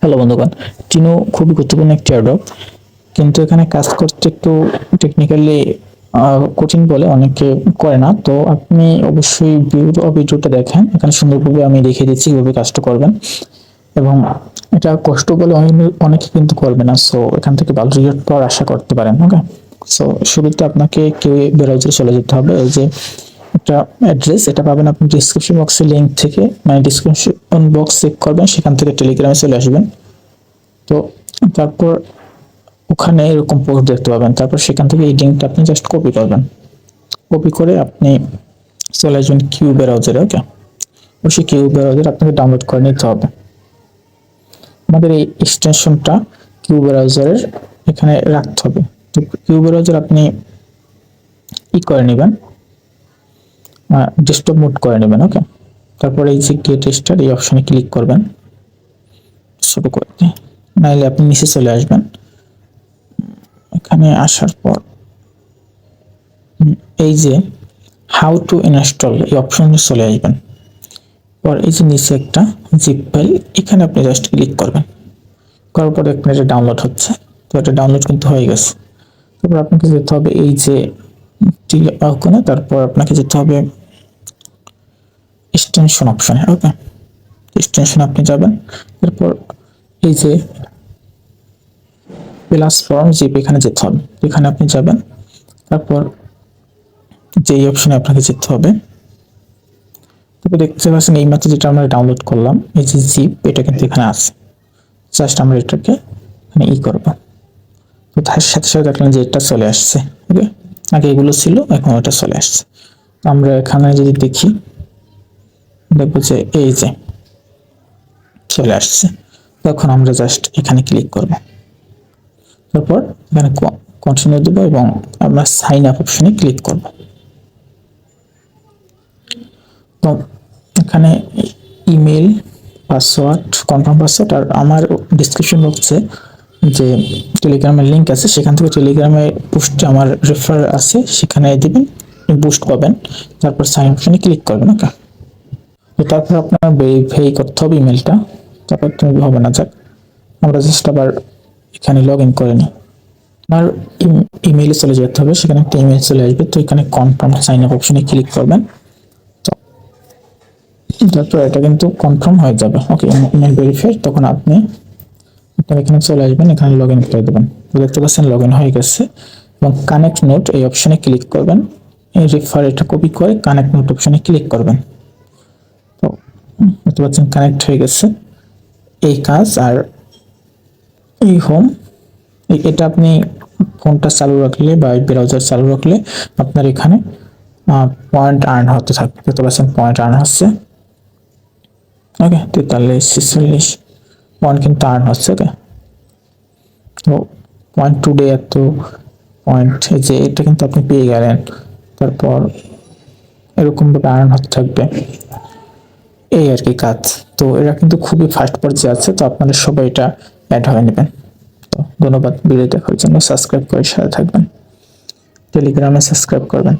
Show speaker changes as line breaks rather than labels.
Hello বন্ধুগণ, টিনো খুবই গুরুত্বপূর্ণ একটি এয়ারড্রপ, কিন্তু এখানে কাজ করতে একটু টেকনিক্যালি কঠিন বলে অনেকে করে না। তো আপনি অবশ্যই ভিডিওটা দেখেন, এখানে সুন্দরভাবে আমি দেখিয়ে দিচ্ছি কিভাবে কাজটা করবেন। এবং এটা কষ্ট বলে অনেকে কিন্তু করবে না, সো এখান থেকে ভালো রেজাল্ট পাওয়ার আশা করতে পারেন। ওকে, সো শুরুতে আপনাকে কেউ ব্রাউজারে চলে যেতে হবে। এই যে একটা অ্যাড্রেস, এটা পাবেন আপনি ডিসক্রিপশন বক্সের লিঙ্ক থেকে, মানে ডিসক্রিপশন বক্স চেক করবেন, সেখান থেকে টেলিগ্রামে চলে আসবেন। তো তারপর ওখানে এরকম পোস্ট দেখতে পাবেন, তারপর সেখান থেকে এই লিঙ্কটা আপনি জাস্ট কপি করবেন। কপি করে আপনি চলে আসবেন কিউ ব্রাউজারে। ওকে, অবশ্যই কিউ ব্রাউজার আপনাকে ডাউনলোড করে নিতে হবে। আমাদের এই এক্সটেনশনটা কিউ ব্রাউজারের এখানে রাখতে হবে। তো কিউ ব্রাউজার আপনি করে নেবেন, ডেস্কটপ মোড করে নেবেন। ওকে, তারপরে এই যে গেট স্টার্ট এই অপশনে ক্লিক করবেন, ছোট করে নাইলে আপনি নিচে চলে আসবেন। এখানে আসার পর এই যে হাউ টু ইনস্টল এই অপশনে চলে আসবেন। পর এই যে নিচে একটা জিপ ফাইল, এখানে আপনি জাস্ট ক্লিক করবেন। করার পর দেখবেন এটা ডাউনলোড হচ্ছে। তো এটা ডাউনলোড কিন্তু হয়ে গেছে। তারপর আপনাকে যেতে হবে এই যে ওখানে, তারপর আপনাকে যেতে হবে এক্সটেনশন অপশনে। ওকে, এক্সটেনশন আপনি যাবেন, তারপর এই যে প্ল্যাটফর্ম জিপ এখানে যেতে হবে, এখানে আপনি যাবেন। তারপর যে অপশনে আপনাকে যেতে হবে, তারপর দেখতে পাচ্ছেন এই মাত্র যেটা আমরা ডাউনলোড করলাম, এই যে জিপ, এটা কিন্তু এখানে আছে। জাস্ট আমরা এটাকে এখানে করব। তো তার সাথে সাথে দেখলাম যে এটা চলে আসছে। ওকে, আগে এগুলো ছিল, এখন এটা চলে আসছে। তো আমরা এখানে যদি দেখি, দেখবো যে এই যে চলে আসছে। তখন আমরা জাস্ট এখানে ক্লিক করব, তারপর এখানে কন্টিনিউ দেবো এবং আমরা সাইন আপ অপশনে ক্লিক করব। তো এখানে ইমেল, পাসওয়ার্ড, কনফার্ম পাসওয়ার্ড, আর আমার ডিসক্রিপশন বক্সে যে টেলিগ্রামের লিঙ্ক আছে, সেখান থেকে টেলিগ্রামে পোস্টে আমার রেফার আছে, সেখানে দিবেন, বুস্ট পাবেন। তারপর সাইন অপশনে ক্লিক করবেন। ওকে, তো তারপর আপনার ভেরিফাই করতে হবে ইমেলটা। তারপর তুমি হবে না, যাক আমরা জাস্ট আবার এখানে লগ ইন করে নিই। আপনার ইমেইলে চলে যেতে হবে, সেখানে একটা ইমেল চলে আসবে। তো এখানে কনফার্ম সাইন আপ অপশনে ক্লিক করবেন। তারপর এটা কিন্তু কনফার্ম হয়ে যাবে। ওকে, ইমেল ভেরিফাই। তখন আপনি এখানে চলে আসবেন, এখানে লগ ইন করে দেবেন। দেখতে পাচ্ছেন লগ ইন হয়ে গেছে। এবং কানেক্ট নোট এই অপশনে ক্লিক করবেন। এই রেফার এটা কপি করে কানেক্ট নোট অপশনে ক্লিক করবেন। তো দেখতে পাচ্ছেন কানেক্ট হয়ে গেছে এই কাজ। আর এই হোম, এটা আপনি ফোনটা চালু রাখলে বা ব্রাউজার চালু রাখলে আপনার এখানে পয়েন্ট আর্ন হতে থাকবে। দেখতে পাচ্ছেন পয়েন্ট আর্ন হচ্ছে। ওকে, 43-46 পয়েন্ট কিন্তু আর্ন হচ্ছে। ওকে, তো পয়েন্ট টুডে এত পয়েন্ট, এই যে এটা কিন্তু আপনি পেয়ে গেলেন। তারপর এরকম ভাবে আর্ন হতে থাকবে, এই আর কি কাজ। তো এরা কিন্তু খুবই ফাস্ট পর্যায়ে আছে, তো আপনারা সবাই এটা অ্যাড হয়ে নেবেন। তো ধন্যবাদ ভিডিও দেখার জন্য। সাবস্ক্রাইব করে সাথে থাকবেন, টেলিগ্রামে সাবস্ক্রাইব করবেন।